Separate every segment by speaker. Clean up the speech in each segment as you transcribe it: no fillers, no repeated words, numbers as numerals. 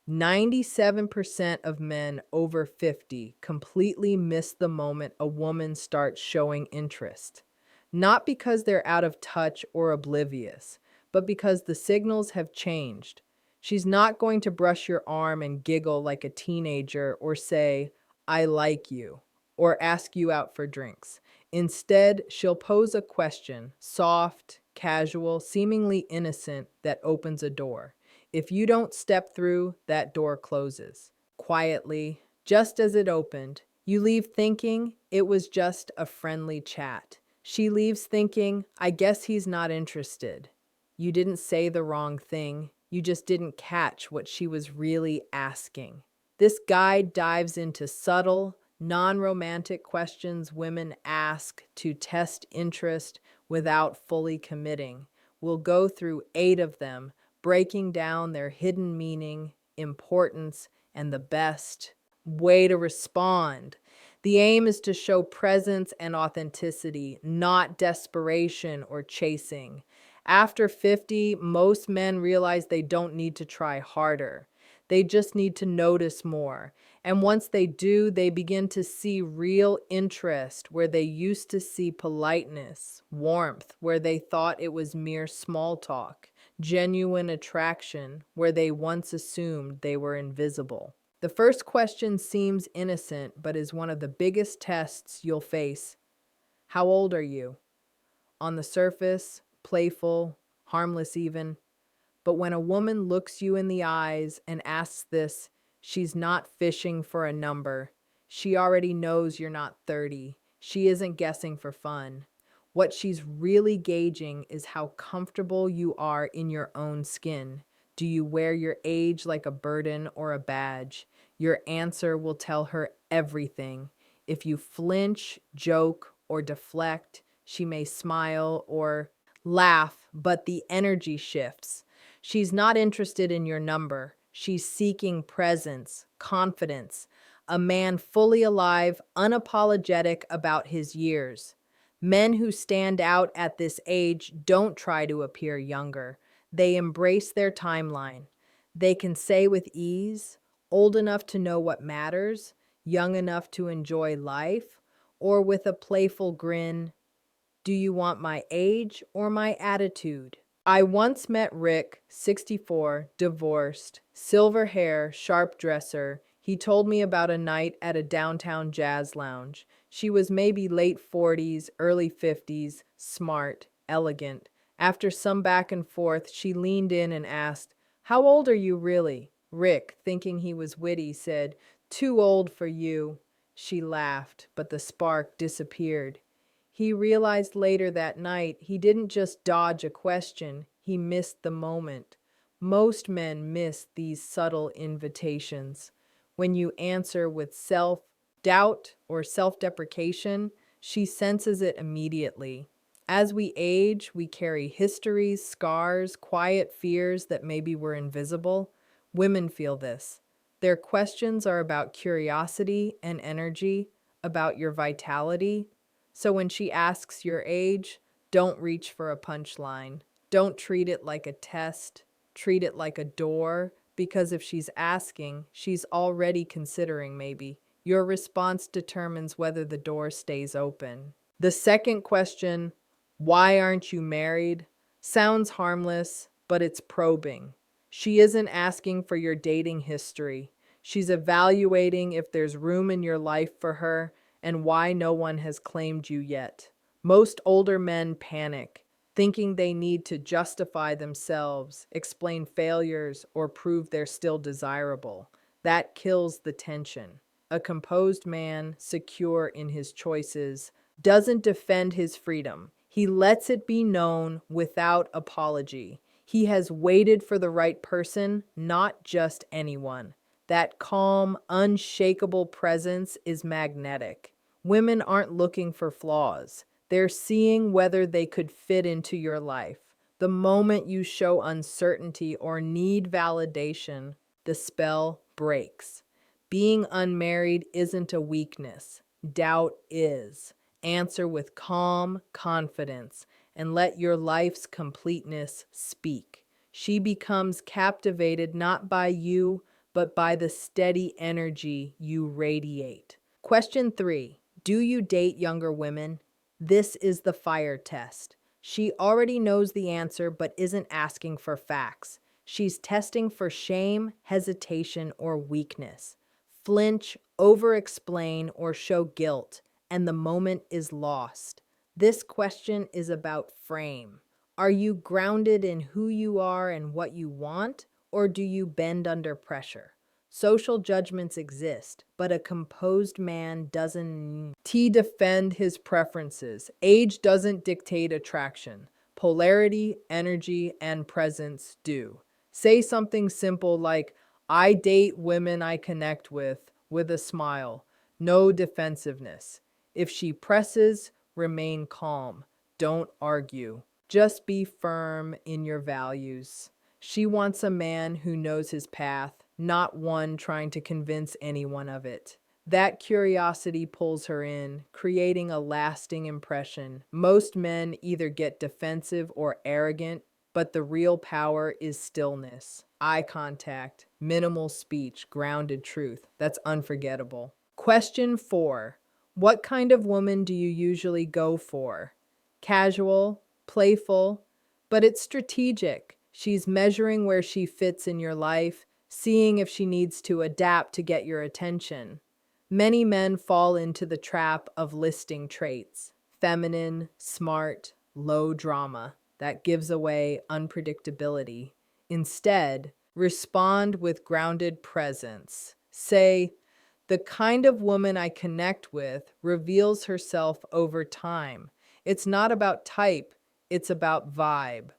Speaker 1: 97% of men over 50 completely miss the moment a woman starts showing interest. Not because they're out of touch or oblivious, but because the signals have changed. She's not going to brush your arm and giggle like a teenager or say, I like you, or ask you out for drinks. Instead, she'll pose a question, soft, casual, seemingly innocent, that opens a door. If you don't step through, that door closes. Quietly, just as it opened, you leave thinking it was just a friendly chat. She leaves thinking, I guess he's not interested. You didn't say the wrong thing, you just didn't catch what she was really asking. This guide dives into subtle, non romantic questions women ask to test interest without fully committing. We'll go through 8 of them, breaking down their hidden meaning, importance, and the best way to respond. The aim is to show presence and authenticity, not desperation or chasing. After 50, most men realize they don't need to try harder. They just need to notice more. And once they do, they begin to see real interest where they used to see politeness, warmth where they thought it was mere small talk, genuine attraction where they once assumed they were invisible. The first question seems innocent, but is one of the biggest tests you'll face. How old are you? On the surface, playful, harmless even. But when a woman looks you in the eyes and asks this, she's not fishing for a number. She already knows you're not 30. She isn't guessing for fun. What she's really gauging is how comfortable you are in your own skin. Do you wear your age like a burden or a badge? Your answer will tell her everything. If you flinch, joke, or deflect, she may smile or laugh, but the energy shifts. She's not interested in your number. She's seeking presence, confidence, a man fully alive, unapologetic about his years. Men who stand out at this age don't try to appear younger. They embrace their timeline. They can say with ease, old enough to know what matters, young enough to enjoy life, or with a playful grin, do you want my age or my attitude? I once met Rick, 64, divorced, silver hair, sharp dresser. He told me about a night at a downtown jazz lounge. She was maybe late 40s, early 50s, smart, elegant. After some back and forth, she leaned in and asked, How old are you really? Rick, thinking he was witty, said, Too old for you. She laughed, but the spark disappeared. He realized later that night he didn't just dodge a question, he missed the moment. Most men miss these subtle invitations. When you answer with self doubt or self deprecation, she senses it immediately. As we age, we carry histories, scars, quiet fears that maybe were invisible. Women feel this. Their questions are about curiosity and energy, about your vitality. So when she asks your age, don't reach for a punchline. Don't treat it like a test. Treat it like a door, because if she's asking, she's already considering maybe. Your response determines whether the door stays open. The second question, why aren't you married? Sounds harmless, but it's probing. She isn't asking for your dating history. She's evaluating if there's room in your life for her and why no one has claimed you yet. Most older men panic, thinking they need to justify themselves, explain failures, or prove they're still desirable. That kills the tension. A composed man, secure in his choices, doesn't defend his freedom. He lets it be known without apology. He has waited for the right person, not just anyone. That calm, unshakable presence is magnetic. Women aren't looking for flaws. They're seeing whether they could fit into your life. The moment you show uncertainty or need validation, the spell breaks. Being unmarried isn't a weakness. Doubt is. Answer with calm confidence and let your life's completeness speak. She becomes captivated not by you, but by the steady energy you radiate. Question 3. Do you date younger women? This is the fire test. She already knows the answer but isn't asking for facts. She's testing for shame, hesitation, or weakness. Flinch, over explain, or show guilt, and the moment is lost. This question is about frame. Are you grounded in who you are and what you want, or do you bend under pressure? Social judgments exist, but a composed man doesn't defend his preferences. Age doesn't dictate attraction. Polarity, energy, and presence do. Say something simple like, I date women I connect with a smile. No defensiveness. If she presses, remain calm. Don't argue. Just be firm in your values. She wants a man who knows his path, not one trying to convince anyone of it. That curiosity pulls her in, creating a lasting impression. Most men either get defensive or arrogant, but the real power is stillness, eye contact, minimal speech, grounded truth. That's unforgettable. Question 4. What kind of woman do you usually go for? Casual, playful, but it's strategic. She's measuring where she fits in your life, seeing if she needs to adapt to get your attention. Many men fall into the trap of listing traits: feminine, smart, low drama. That gives away unpredictability. Instead, respond with grounded presence. Say, the kind of woman I connect with reveals herself over time. It's not about type, it's about vibe.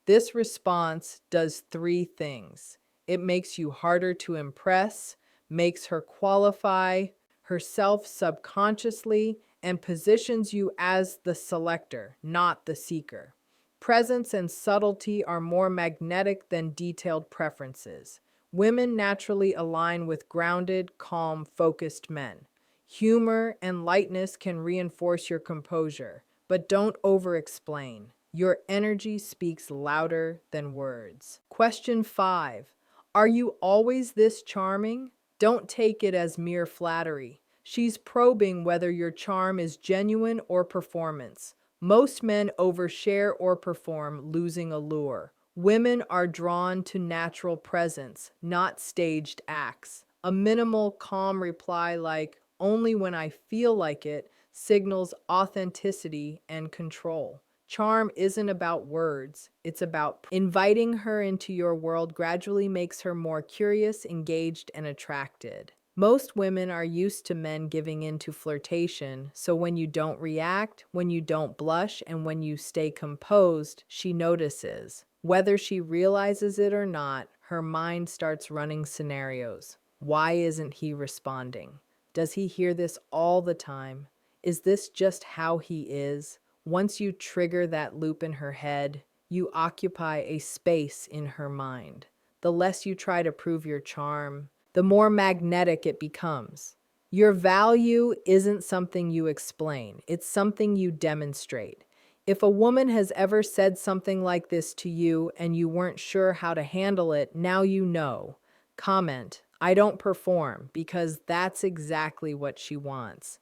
Speaker 1: This response does 3 things. It makes you harder to impress, makes her qualify herself subconsciously, and positions you as the selector, not the seeker. Presence and subtlety are more magnetic than detailed preferences. Women naturally align with grounded, calm, focused men. Humor and lightness can reinforce your composure, but don't over-explain. Your energy speaks louder than words. Question 5. Are you always this charming? Don't take it as mere flattery. She's probing whether your charm is genuine or performance. Most men overshare or perform, losing allure. Women are drawn to natural presence, not staged acts. A minimal, calm reply like, only when I feel like it, signals authenticity and control. Charm isn't about words, it's about inviting her into your world gradually makes her more curious, engaged, and attracted. Most women are used to men giving in to flirtation, so when you don't react, when you don't blush, and when you stay composed, she notices. Whether she realizes it or not, her mind starts running scenarios. Why isn't he responding? Does he hear this all the time? Is this just how he is? Once you trigger that loop in her head, you occupy a space in her mind. The less you try to prove your charm, the more magnetic it becomes. Your value isn't something you explain, it's something you demonstrate. If a woman has ever said something like this to you and you weren't sure how to handle it, now you know. Comment, I don't perform, because that's exactly what she wants.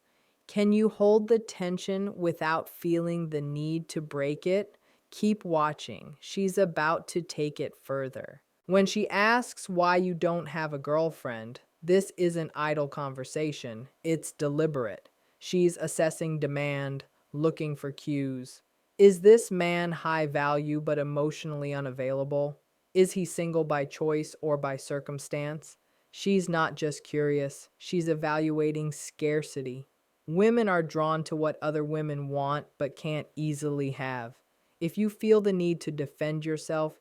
Speaker 1: Can you hold the tension without feeling the need to break it? Keep watching. She's about to take it further. When she asks why you don't have a girlfriend, this isn't idle conversation, it's deliberate. She's assessing demand, looking for cues. Is this man high value but emotionally unavailable? Is he single by choice or by circumstance? She's not just curious, she's evaluating scarcity. Women are drawn to what other women want but can't easily have. If you feel the need to defend yourself,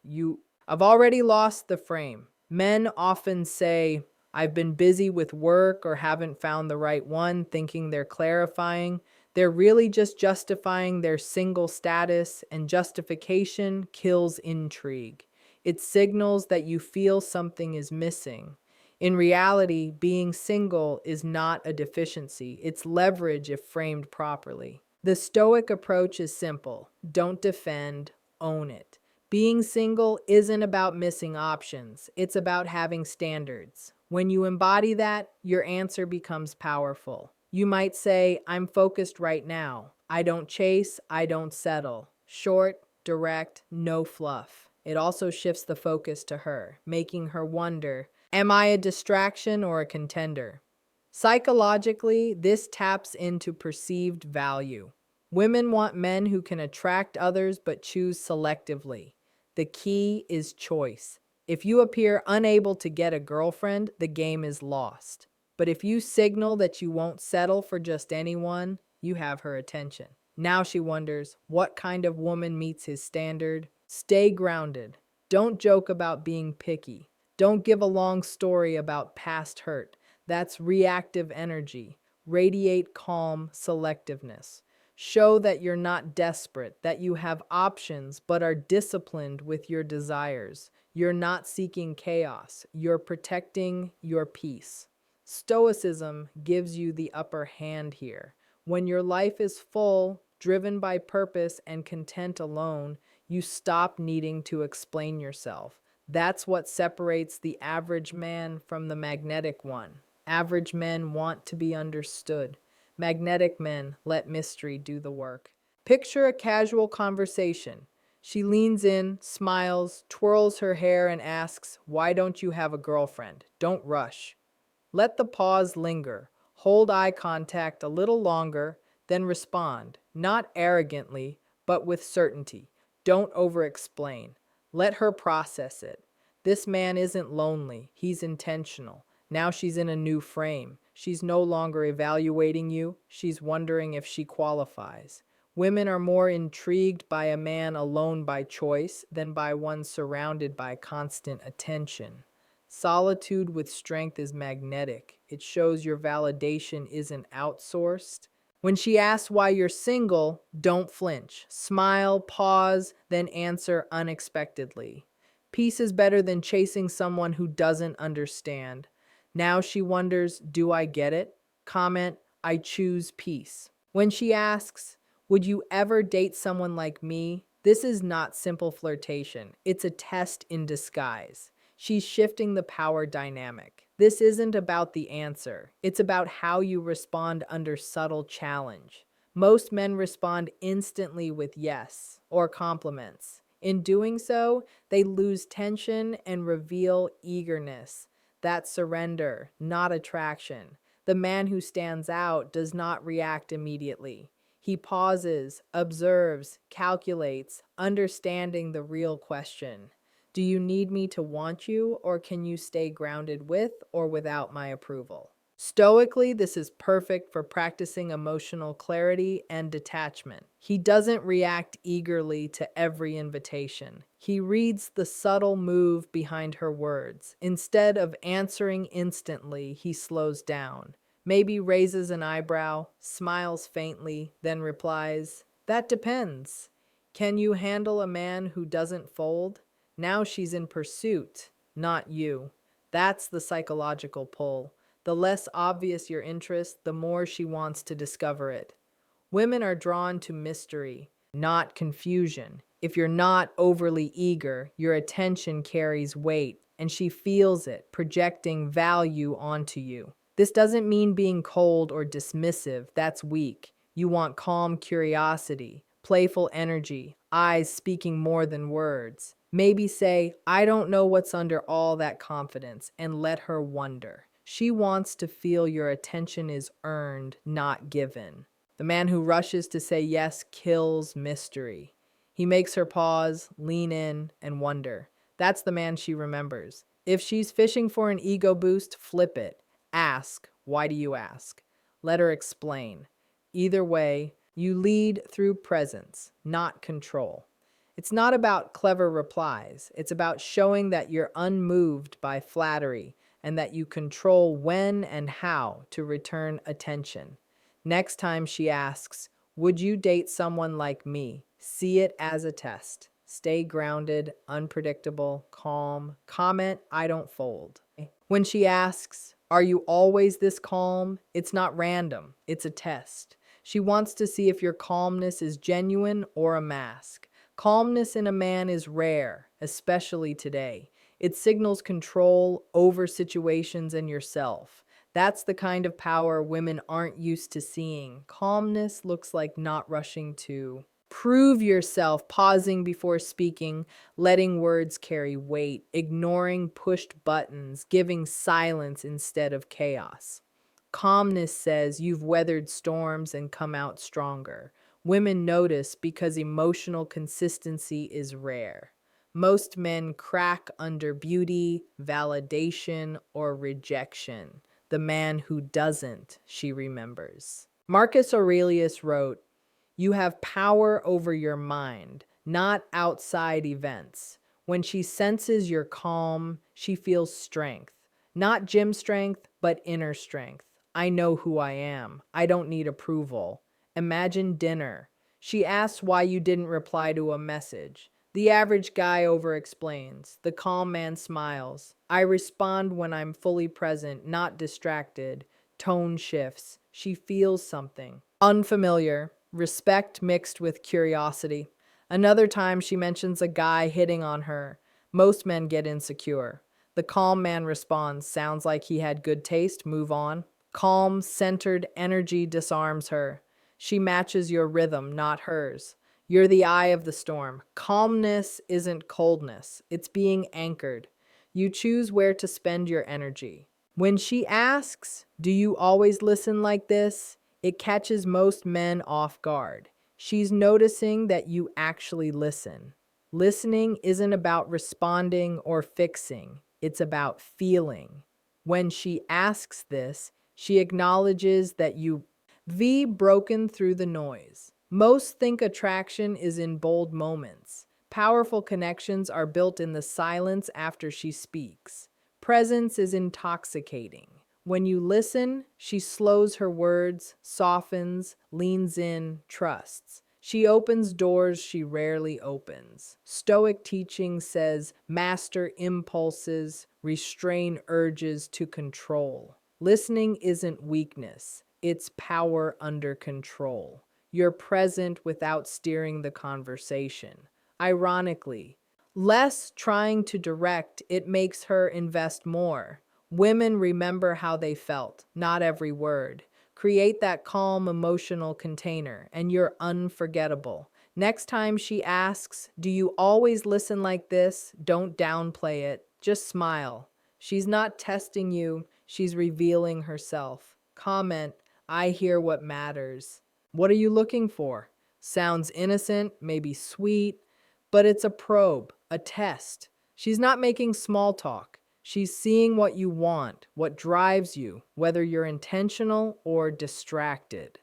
Speaker 1: I've already lost the frame. Men often say, I've been busy with work or haven't found the right one, thinking they're clarifying. They're really just justifying their single status, and justification kills intrigue. It signals that you feel something is missing. In reality, being single is not a deficiency. It's leverage if framed properly. The Stoic approach is simple. Don't defend, own it. Being single isn't about missing options, it's about having standards. When you embody that, your answer becomes powerful. You might say, I'm focused right now. I don't chase, I don't settle. Short, direct, no fluff. It also shifts the focus to her, making her wonder, am I a distraction or a contender? Psychologically, this taps into perceived value. Women want men who can attract others but choose selectively. The key is choice. If you appear unable to get a girlfriend, the game is lost. But if you signal that you won't settle for just anyone, you have her attention. Now she wonders, what kind of woman meets his standard? Stay grounded. Don't joke about being picky. Don't give a long story about past hurt. That's reactive energy. Radiate calm selectiveness. Show that you're not desperate, that you have options, but are disciplined with your desires. You're not seeking chaos, you're protecting your peace. Stoicism gives you the upper hand here. When your life is full, driven by purpose and content alone, you stop needing to explain yourself. That's what separates the average man from the magnetic one. Average men want to be understood. Magnetic men let mystery do the work. Picture a casual conversation. She leans in, smiles, twirls her hair, and asks, why don't you have a girlfriend? Don't rush. Let the pause linger. Hold eye contact a little longer, then respond, not arrogantly, but with certainty. Don't over-explain. Let her process it. This man isn't lonely, he's intentional. Now she's in a new frame. She's no longer evaluating you, she's wondering if she qualifies. Women are more intrigued by a man alone by choice than by one surrounded by constant attention. Solitude with strength is magnetic. It shows your validation isn't outsourced. When she asks why you're single, don't flinch. Smile, pause, then answer unexpectedly. Peace is better than chasing someone who doesn't understand. Now she wonders, do I get it? Comment, I choose peace. When she asks, would you ever date someone like me? This is not simple flirtation. It's a test in disguise. She's shifting the power dynamic. This isn't about the answer. It's about how you respond under subtle challenge. Most men respond instantly with yes or compliments. In doing so, they lose tension and reveal eagerness. That's surrender, not attraction. The man who stands out does not react immediately. He pauses, observes, calculates, understanding the real question. Do you need me to want you, or can you stay grounded with or without my approval? Stoically, this is perfect for practicing emotional clarity and detachment. He doesn't react eagerly to every invitation. He reads the subtle move behind her words. Instead of answering instantly, he slows down, maybe raises an eyebrow, smiles faintly, then replies, that depends. Can you handle a man who doesn't fold? Now she's in pursuit, not you. That's the psychological pull. The less obvious your interest, the more she wants to discover it. Women are drawn to mystery, not confusion. If you're not overly eager, your attention carries weight, and she feels it, projecting value onto you. This doesn't mean being cold or dismissive. That's weak. You want calm curiosity, playful energy, eyes speaking more than words. Maybe say, I don't know what's under all that confidence, and let her wonder. She wants to feel your attention is earned, not given. The man who rushes to say yes kills mystery. He makes her pause, lean in, and wonder. That's the man she remembers. If she's fishing for an ego boost, flip it. Ask, why do you ask? Let her explain. Either way, you lead through presence, not control. It's not about clever replies. It's about showing that you're unmoved by flattery and that you control when and how to return attention. Next time she asks, would you date someone like me? See it as a test. Stay grounded, unpredictable, calm. Comment, I don't fold. When she asks, are you always this calm? It's not random. It's a test. She wants to see if your calmness is genuine or a mask. Calmness in a man is rare, especially today. It signals control over situations and yourself. That's the kind of power women aren't used to seeing. Calmness looks like not rushing to prove yourself, pausing before speaking, letting words carry weight, ignoring pushed buttons, giving silence instead of chaos. Calmness says you've weathered storms and come out stronger. Women notice because emotional consistency is rare. Most men crack under beauty, validation, or rejection. The man who doesn't, she remembers. Marcus Aurelius wrote, "You have power over your mind, not outside events. When she senses your calm, she feels strength. Not gym strength, but inner strength. I know who I am. I don't need approval. Imagine dinner. She asks why you didn't reply to a message. The average guy over-explains. The calm man smiles. I respond when I'm fully present, not distracted. Tone shifts. She feels something. Unfamiliar. Respect mixed with curiosity. Another time she mentions a guy hitting on her. Most men get insecure. The calm man responds, sounds like he had good taste, move on. Calm, centered energy disarms her. She matches your rhythm, not hers. You're the eye of the storm. Calmness isn't coldness, it's being anchored. You choose where to spend your energy. When she asks, "Do you always listen like this?" it catches most men off guard. She's noticing that you actually listen. Listening isn't about responding or fixing, it's about feeling. When she asks this, she acknowledges that you V broken through the noise. Most think attraction is in bold moments. Powerful connections are built in the silence after she speaks. Presence is intoxicating. When you listen, she slows her words, softens, leans in, trusts. She opens doors she rarely opens. Stoic teaching says master impulses, restrain urges to control. Listening isn't weakness, it's power under control. You're present without steering the conversation. Ironically, less trying to direct, it makes her invest more. Women remember how they felt, not every word. Create that calm emotional container, and you're unforgettable. Next time she asks, "Do you always listen like this?" don't downplay it, just smile. She's not testing you, she's revealing herself. Comment, "I hear what matters." What are you looking for? Sounds innocent, maybe sweet, but it's a probe, a test. She's not making small talk. She's seeing what you want, what drives you, whether you're intentional or distracted.